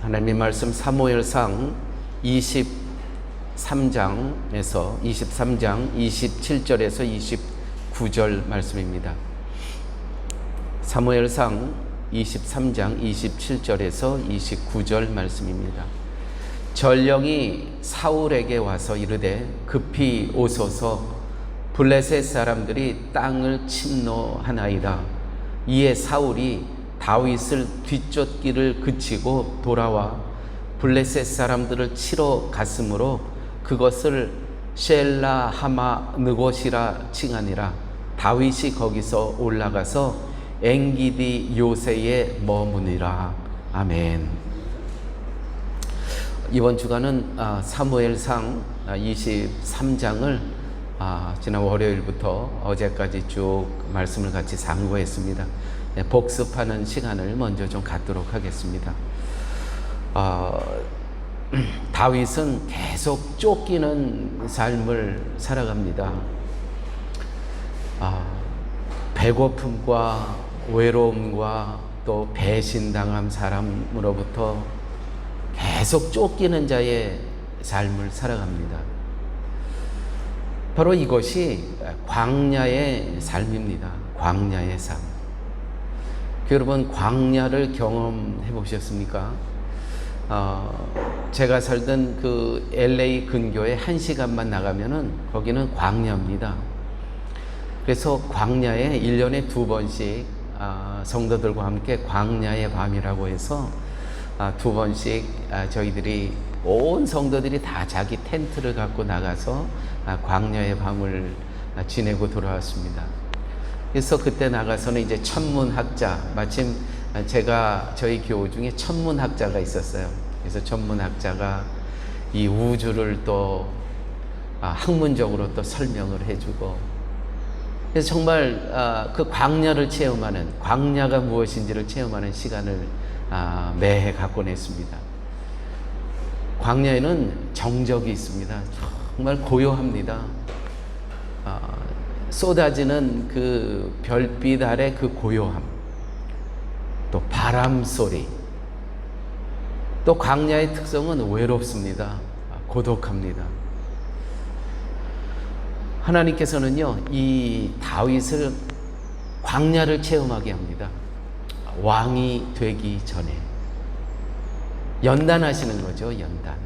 하나님의 말씀 사무엘상 23장 27절에서 29절 말씀입니다. 사무엘상 23장 27절에서 29절 말씀입니다. 전령이 사울에게 와서 이르되 급히 오소서, 블레셋 사람들이 땅을 침노하나이다. 이에 사울이 다윗을 뒤쫓기를 그치고 돌아와 블레셋 사람들을 치러 갔으므로 그것을 셀라 하마 느곳이라 칭하니라. 다윗이 거기서 올라가서 엔기디 요새에 머무니라. 아멘. 이번 주간은 사무엘상 23장을 지난 월요일부터 어제까지 쭉 말씀을 같이 상고했습니다. 복습하는 시간을 먼저 좀 갖도록 하겠습니다. 다윗은 계속 쫓기는 삶을 살아갑니다. 배고픔과 외로움과 또 배신당한 사람으로부터 계속 쫓기는 자의 삶을 살아갑니다. 바로 이것이 광야의 삶입니다. 광야의 삶. 여러분, 광야를 경험해 보셨습니까? 제가 살던 그 LA 근교에 1시간만 나가면은 거기는 광야입니다. 그래서 광야에 1년에 2번씩 성도들과 함께 광야의 밤이라고 해서 2번씩 저희들이 온 성도들이 다 자기 텐트를 갖고 나가서 광야의 밤을 지내고 돌아왔습니다. 그래서 그때 나가서는 이제 천문학자, 마침 제가 저희 교우 중에 천문학자가 있었어요. 그래서 천문학자가 이 우주를 또 학문적으로 또 설명을 해주고, 그래서 정말 그 광야를 체험하는, 광야가 무엇인지를 체험하는 시간을 매해 갖곤 했습니다. 광야에는 정적이 있습니다. 정말 고요합니다. 쏟아지는 그 별빛 아래 그 고요함, 또 바람 소리, 또 광야의 특성은 외롭습니다. 고독합니다. 하나님께서는요, 이 다윗을 광야를 체험하게 합니다. 왕이 되기 전에 연단하시는 거죠. 연단.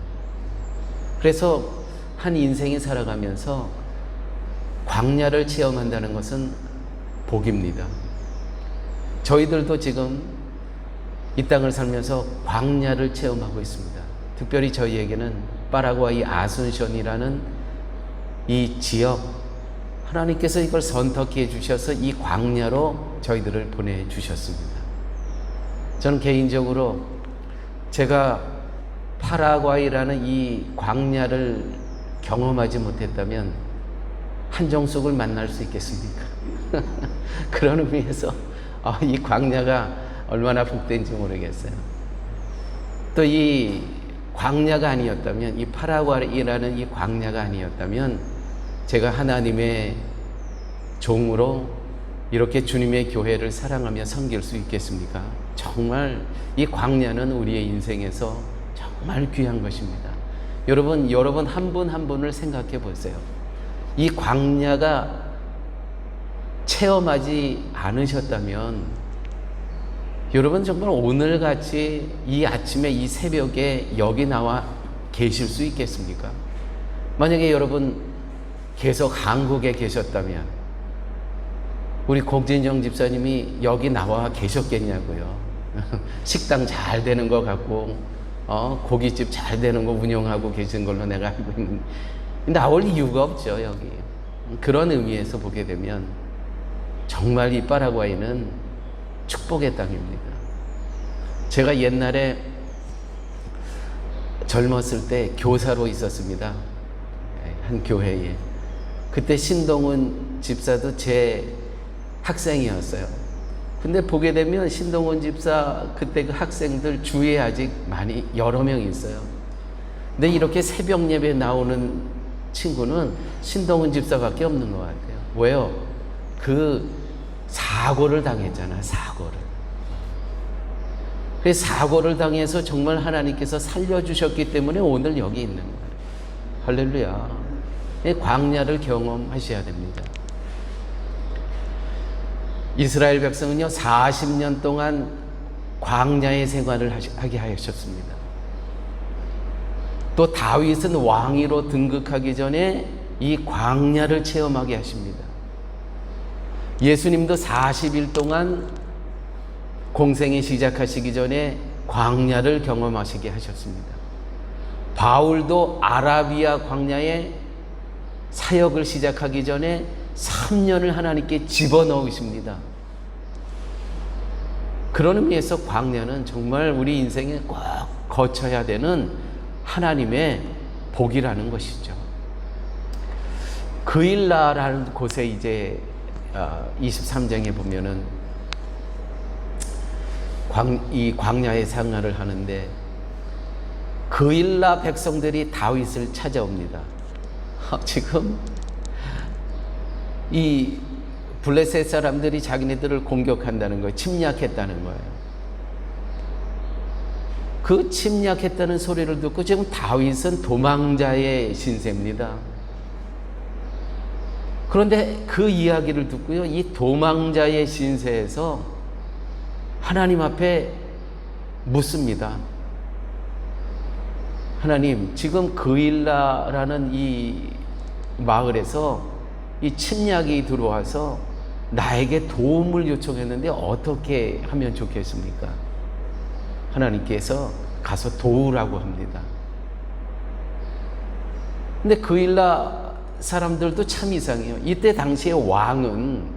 그래서 한 인생이 살아가면서 광야를 체험한다는 것은 복입니다. 저희들도 지금 이 땅을 살면서 광야를 체험하고 있습니다. 특별히 저희에게는 파라과이 아순션이라는 이 지역, 하나님께서 이걸 선택해 주셔서 이 광야로 저희들을 보내주셨습니다. 저는 개인적으로 제가 파라과이라는 이 광야를 경험하지 못했다면 한정숙을 만날 수 있겠습니까? 그런 의미에서 이 광야가 얼마나 복된지 모르겠어요. 또 이 광야가 아니었다면, 이 파라과이라는 이 광야가 아니었다면 제가 하나님의 종으로 이렇게 주님의 교회를 사랑하며 섬길 수 있겠습니까? 정말 이 광야는 우리의 인생에서 정말 귀한 것입니다. 여러분 한 분 한 분을 생각해 보세요. 이 광야가 체험하지 않으셨다면 여러분 정말 오늘같이 이 아침에 이 새벽에 여기 나와 계실 수 있겠습니까? 만약에 여러분 계속 한국에 계셨다면 우리 곡진정 집사님이 여기 나와 계셨겠냐고요. 식당 잘 되는 거 같고 고깃집 잘 되는 거 운영하고 계신 걸로 내가 알고 있는데 나올 이유가 없죠. 여기 그런 의미에서 보게 되면 정말 이 파라과이는 축복의 땅입니다. 제가 옛날에 젊었을 때 교사로 있었습니다. 한 교회에. 그때 신동훈 집사도 제 학생이었어요. 근데 보게 되면 신동훈 집사 그때 그 학생들 주위에 아직 많이 여러 명 있어요. 근데 이렇게 새벽 예배 나오는 친구는 신동훈 집사밖에 없는 것 같아요. 왜요? 그 사고를 당했잖아요. 사고를. 그래서 사고를 당해서 정말 하나님께서 살려주셨기 때문에 오늘 여기 있는 거예요. 할렐루야. 광야를 경험하셔야 됩니다. 이스라엘 백성은요 40년 동안 광야의 생활을 하게 하셨습니다. 또 다윗은 왕위로 등극하기 전에 이 광야를 체험하게 하십니다. 예수님도 40일 동안 공생이 시작하시기 전에 광야를 경험하시게 하셨습니다. 바울도 아라비아 광야에 사역을 시작하기 전에 3년을 하나님께 집어넣으십니다. 그런 의미에서 광야는 정말 우리 인생에 꼭 거쳐야 되는 하나님의 복이라는 것이죠. 그일라라는 곳에 이제 23장에 보면은 이 광야의 생활을 하는데 그일라 백성들이 다윗을 찾아옵니다. 지금 이 블레셋 사람들이 자기네들을 공격한다는 거예요. 침략했다는 거예요. 그 침략했다는 소리를 듣고 지금 다윗은 도망자의 신세입니다. 그런데 그 이야기를 듣고요, 이 도망자의 신세에서 하나님 앞에 묻습니다. 하나님, 지금 그일라라는 이 마을에서 이 침략이 들어와서 나에게 도움을 요청했는데 어떻게 하면 좋겠습니까? 하나님께서 가서 도우라고 합니다. 근데 그일라 사람들도 참 이상해요. 이때 당시에 왕은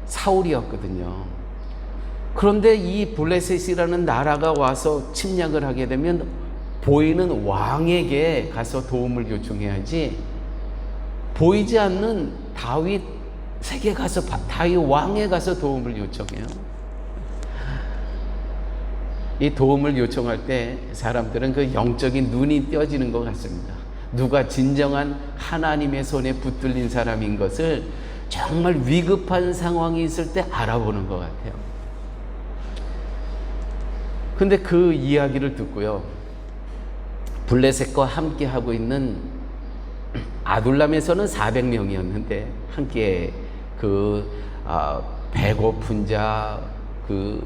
사울이었거든요. 그런데 이 블레셋이라는 나라가 와서 침략을 하게 되면 보이는 왕에게 가서 도움을 요청해야지, 보이지 않는 다윗에게 가서, 다윗 왕에 가서 도움을 요청해요. 이 도움을 요청할 때 사람들은 그 영적인 눈이 띄어지는 것 같습니다. 누가 진정한 하나님의 손에 붙들린 사람인 것을 정말 위급한 상황이 있을 때 알아보는 것 같아요. 근데 그 이야기를 듣고요, 블레셋과 함께 하고 있는 아둘람에서는 400명이었는데 함께 배고픈 자, 그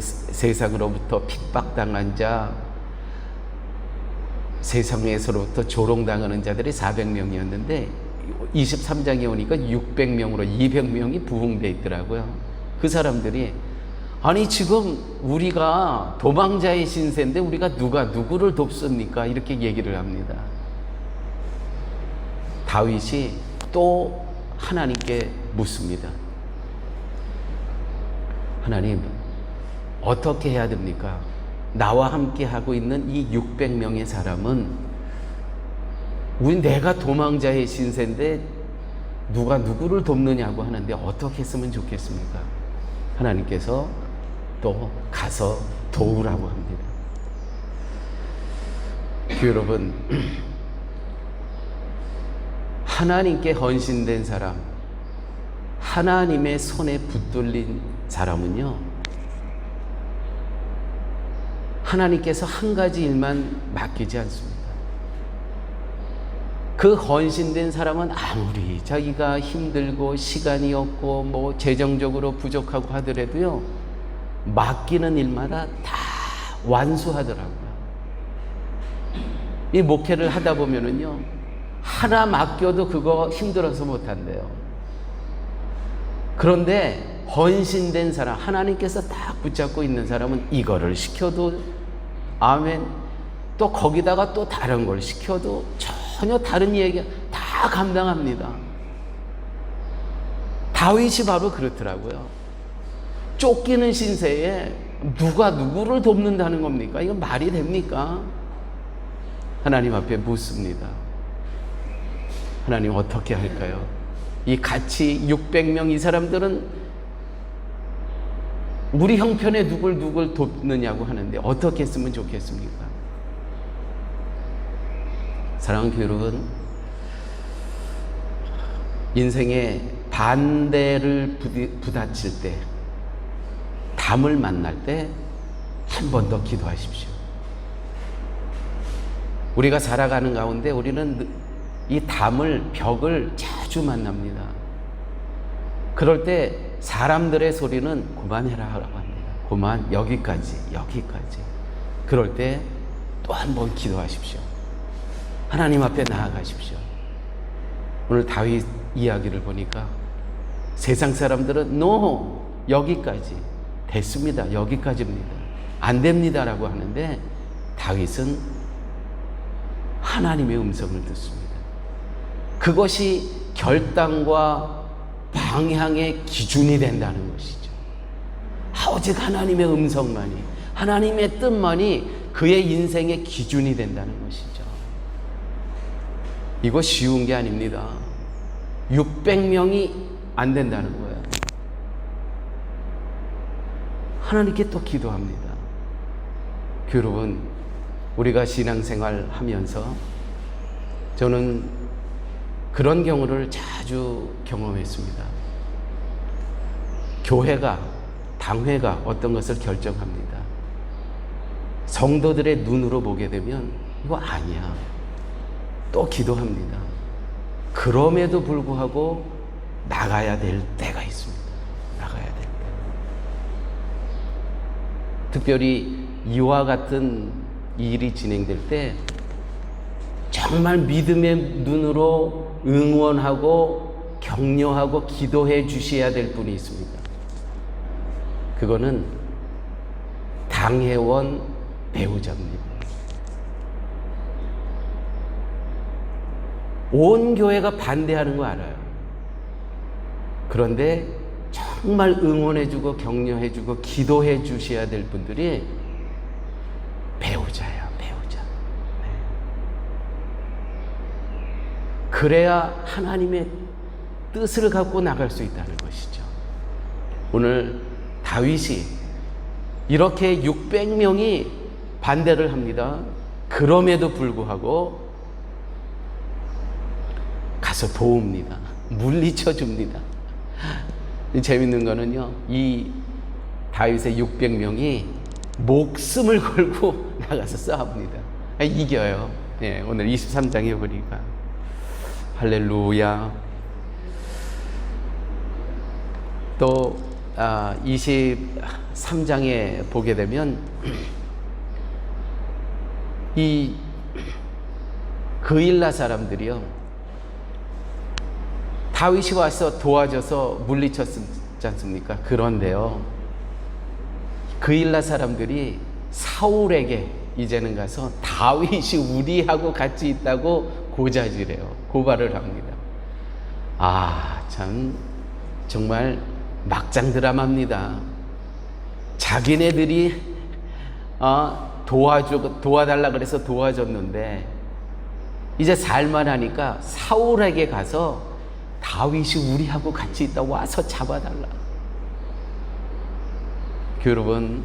세상으로부터 핍박당한 자, 세상에서로부터 조롱당하는 자들이 400명이었는데 23장에 오니까 600명으로 200명이 부흥되어 있더라고요. 그 사람들이, 아니 지금 우리가 도망자의 신세인데 우리가 누구를 돕습니까? 이렇게 얘기를 합니다. 다윗이 또 하나님께 묻습니다. 하나님, 어떻게 해야 됩니까? 나와 함께 하고 있는 이 600명의 사람은 내가 도망자의 신세인데 누가 누구를 돕느냐고 하는데 어떻게 했으면 좋겠습니까? 하나님께서 또 가서 도우라고 합니다. 여러분, 하나님께 헌신된 사람, 하나님의 손에 붙들린 사람은요, 하나님께서 한 가지 일만 맡기지 않습니다. 그 헌신된 사람은 아무리 자기가 힘들고 시간이 없고 뭐 재정적으로 부족하고 하더라도요, 맡기는 일마다 다 완수하더라고요. 이 목회를 하다 보면은요, 하나 맡겨도 그거 힘들어서 못한대요. 그런데 헌신된 사람, 하나님께서 딱 붙잡고 있는 사람은 이거를 시켜도 아멘, 또 거기다가 또 다른 걸 시켜도 전혀 다른 얘기 다 감당합니다. 다윗이 바로 그렇더라고요. 쫓기는 신세에 누가 누구를 돕는다는 겁니까? 이건 말이 됩니까? 하나님 앞에 묻습니다. 하나님, 어떻게 할까요? 이 같이 600명 이 사람들은 우리 형편에 누굴 돕느냐고 하는데 어떻게 했으면 좋겠습니까? 사랑하는 교회 여러분, 인생에 반대를 부딪힐 때 담을 만날 때 한 번 더 기도하십시오. 우리가 살아가는 가운데 우리는 이 담을, 벽을 자주 만납니다. 그럴 때 사람들의 소리는 그만해라 하라고 합니다. 그만, 여기까지. 그럴 때 또 한 번 기도하십시오. 하나님 앞에 나아가십시오. 오늘 다윗 이야기를 보니까 세상 사람들은 no, 여기까지 됐습니다. 여기까지입니다. 안 됩니다라고 하는데 다윗은 하나님의 음성을 듣습니다. 그것이 결단과 방향의 기준이 된다는 것이죠. 오직 하나님의 음성만이, 하나님의 뜻만이 그의 인생의 기준이 된다는 것이죠. 이거 쉬운 게 아닙니다. 600명이 안 된다는 거예요. 하나님께 또 기도합니다. 여러분, 우리가 신앙생활 하면서 저는 그런 경우를 자주 경험했습니다. 교회가, 당회가 어떤 것을 결정합니다. 성도들의 눈으로 보게 되면 이거 아니야. 또 기도합니다. 그럼에도 불구하고 나가야 될 때가 있습니다. 나가야 될 때. 특별히 이와 같은 일이 진행될 때 정말 믿음의 눈으로 응원하고 격려하고 기도해 주셔야 될 분이 있습니다. 그거는 당회원 배우자입니다. 온 교회가 반대하는 거 알아요. 그런데 정말 응원해주고 격려해주고 기도해 주셔야 될 분들이 배우자예요. 배우자. 네. 그래야 하나님의 뜻을 갖고 나갈 수 있다는 것이죠. 오늘 다윗이 이렇게 600명이 반대를 합니다. 그럼에도 불구하고 가서 도웁니다. 물리쳐 줍니다. 재밌는 거는요, 이 다윗의 600명이 목숨을 걸고 나가서 싸웁니다. 이겨요. 네, 오늘 23장에 보니까 할렐루야. 또 23장에 보게 되면 이 그일라 사람들이요, 다윗이 와서 도와줘서 물리쳤지 않습니까? 그런데요, 그일라 사람들이 사울에게 이제는 가서 다윗이 우리하고 같이 있다고 고자질해요. 고발을 합니다. 참 정말 막장 드라마입니다. 자기네들이 도와달라 그래서 도와줬는데 이제 살만하니까 사울에게 가서 다윗이 우리하고 같이 있다 와서 잡아달라. 여러분,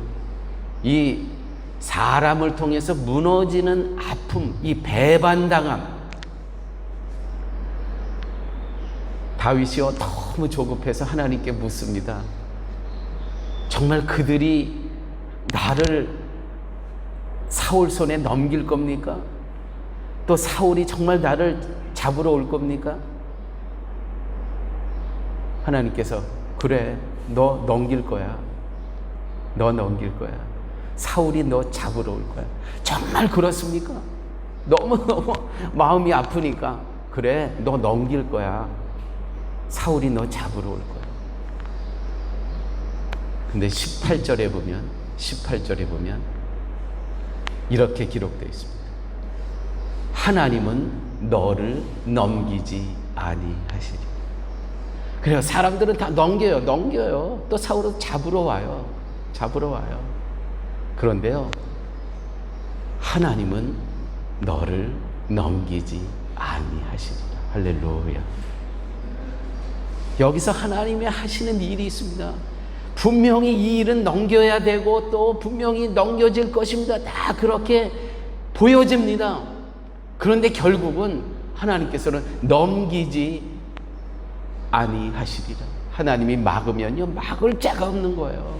이 사람을 통해서 무너지는 아픔, 이 배반당함, 다윗이요 너무 조급해서 하나님께 묻습니다. 정말 그들이 나를 사울 손에 넘길 겁니까? 또 사울이 정말 나를 잡으러 올 겁니까? 하나님께서 그래, 너 넘길 거야. 너 넘길 거야. 사울이 너 잡으러 올 거야. 정말 그렇습니까? 너무너무 마음이 아프니까 그래, 너 넘길 거야. 사울이 너 잡으러 올 거야. 근데 18절에 보면 이렇게 기록되어 있습니다. 하나님은 너를 넘기지 아니하시리. 그래요. 사람들은 다 넘겨요. 또 사울은 잡으러 와요. 그런데요, 하나님은 너를 넘기지 아니하시리라. 할렐루야. 여기서 하나님이 하시는 일이 있습니다. 분명히 이 일은 넘겨야 되고 또 분명히 넘겨질 것입니다. 다 그렇게 보여집니다. 그런데 결국은 하나님께서는 넘기지 아니하시리라. 하나님이 막으면요, 막을 자가 없는 거예요.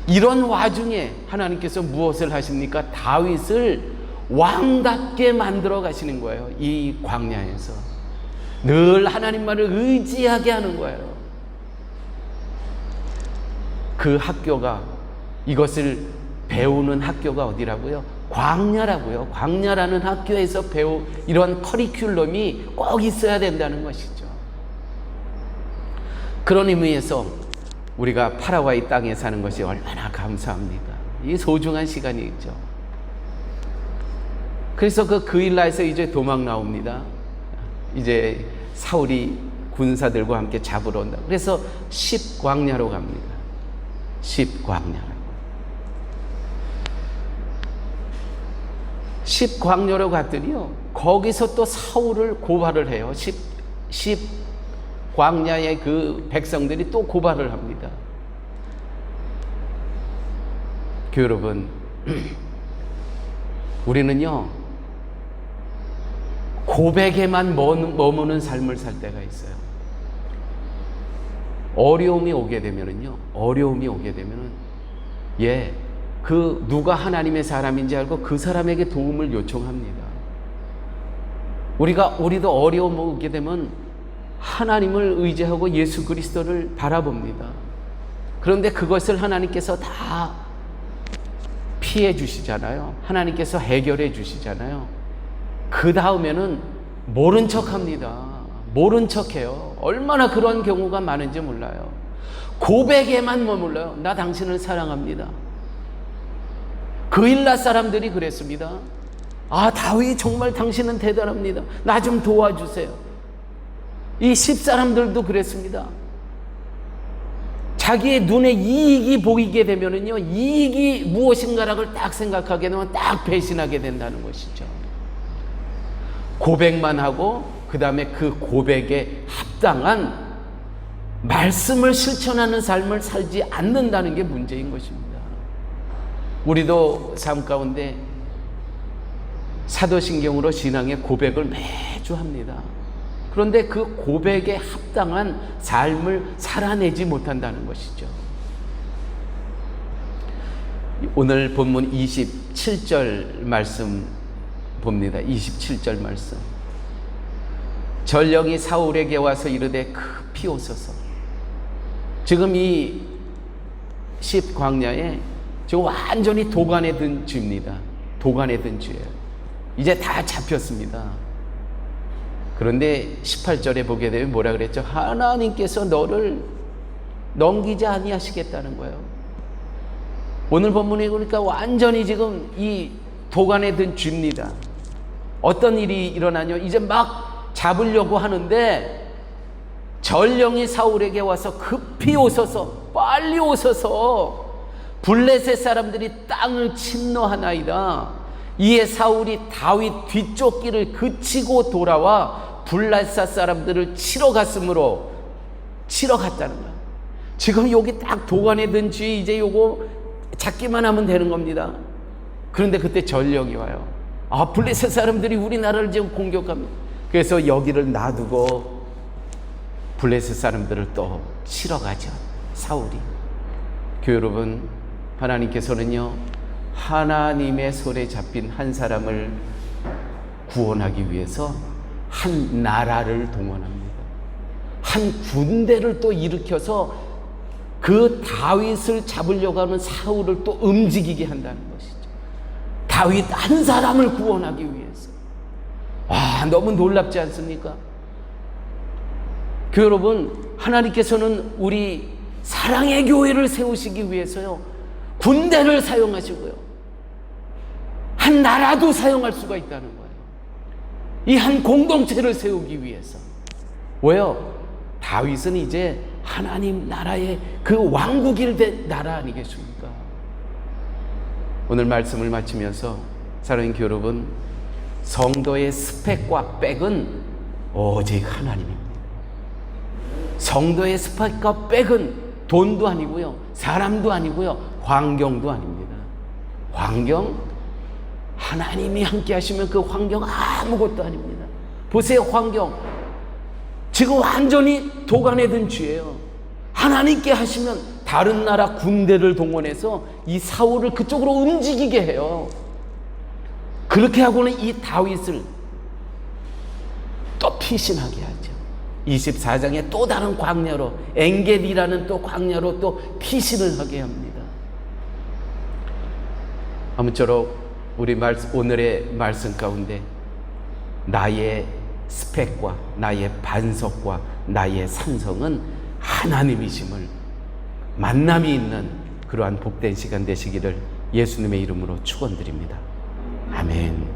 이런 와중에 하나님께서 무엇을 하십니까? 다윗을 왕답게 만들어 가시는 거예요. 이 광야에서 늘 하나님만을 의지하게 하는 거예요. 그 학교가, 이것을 배우는 학교가 어디라고요? 광야라고요. 광야라는 학교에서 이런 커리큘럼이 꼭 있어야 된다는 것이죠. 그런 의미에서 우리가 파라과이 땅에 사는 것이 얼마나 감사합니까? 이 소중한 시간이 있죠. 그래서 그 그일라에서 이제 도망 나옵니다. 이제 사울이 군사들과 함께 잡으러 온다. 그래서 십광야로 갑니다. 십광야라고. 십광야로 갔더니요, 거기서 또 사울을 고발을 해요. 십광야의 그 백성들이 또 고발을 합니다. 여러분, 우리는요, 고백에만 머무는 삶을 살 때가 있어요. 어려움이 오게 되면은요, 그 누가 하나님의 사람인지 알고 그 사람에게 도움을 요청합니다. 우리도 어려움 오게 되면 하나님을 의지하고 예수 그리스도를 바라봅니다. 그런데 그것을 하나님께서 다 피해 주시잖아요. 하나님께서 해결해 주시잖아요. 그 다음에는 모른 척 합니다. 모른 척 해요. 얼마나 그런 경우가 많은지 몰라요. 고백에만 머물러요. 나 당신을 사랑합니다. 그일라 사람들이 그랬습니다. 아, 다윗 정말 당신은 대단합니다. 나 좀 도와주세요. 이 십사람들도 그랬습니다. 자기의 눈에 이익이 보이게 되면은요, 이익이 무엇인가를 딱 생각하게 되면 딱 배신하게 된다는 것이죠. 고백만 하고 그 다음에 그 고백에 합당한 말씀을 실천하는 삶을 살지 않는다는 게 문제인 것입니다. 우리도 삶 가운데 사도신경으로 신앙의 고백을 매주 합니다. 그런데 그 고백에 합당한 삶을 살아내지 못한다는 것이죠. 오늘 본문 27절 말씀 봅니다. 27절 말씀. 전령이 사울에게 와서 이르되 급히 오소서. 지금 이 십광야에 지금 완전히 도간에 든 쥐입니다. 도간에 든 쥐예요. 이제 다 잡혔습니다. 그런데 18절에 보게 되면 뭐라 그랬죠? 하나님께서 너를 넘기지 아니하시겠다는 거예요. 오늘 본문에 보니까 완전히 지금 이 도간에 든 쥐입니다. 어떤 일이 일어나뇨? 이제 막 잡으려고 하는데 전령이 사울에게 와서 급히 오소서, 빨리 오소서, 블레셋 사람들이 땅을 침노하나이다. 이에 사울이 다윗 뒤쪽 길을 그치고 돌아와 블레셋 사람들을 치러 갔다는 거야. 지금 여기 딱 도간에 든 쥐, 이제 요거 잡기만 하면 되는 겁니다. 그런데 그때 전령이 와요. 아, 블레셋 사람들이 우리나라를 지금 공격합니다. 그래서 여기를 놔두고 블레셋 사람들을 또 치러 가죠, 사울이. 여러분, 하나님께서는요, 하나님의 손에 잡힌 한 사람을 구원하기 위해서 한 나라를 동원합니다. 한 군대를 또 일으켜서 그 다윗을 잡으려고 하는 사울을 또 움직이게 한다는 것이죠. 다윗 한 사람을 구원하기 위해서. 와, 너무 놀랍지 않습니까? 여러분, 하나님께서는 우리 사랑의 교회를 세우시기 위해서요, 군대를 사용하시고요, 한 나라도 사용할 수가 있다는 거예요. 이 한 공동체를 세우기 위해서. 왜요? 다윗은 이제 하나님 나라의 그 왕국이 된 나라 아니겠습니까? 오늘 말씀을 마치면서 사랑하는 여러분, 성도의 스펙과 백은 오직 하나님입니다. 성도의 스펙과 백은 돈도 아니고요, 사람도 아니고요, 환경도 아닙니다. 환경, 하나님이 함께 하시면 그 환경 아무것도 아닙니다. 보세요, 환경. 지금 완전히 도간에 든 쥐예요. 하나님께 하시면 다른 나라 군대를 동원해서 이 사울을 그쪽으로 움직이게 해요. 그렇게 하고는 이 다윗을 또 피신하게 하죠. 24장에 또 다른 광야로, 엔겔이라는 또 광야로 또 피신을 하게 합니다. 아무쪼록 우리 오늘의 말씀 가운데 나의 스펙과 나의 반석과 나의 산성은 하나님이심을 만남이 있는 그러한 복된 시간 되시기를 예수님의 이름으로 축원드립니다. 아멘.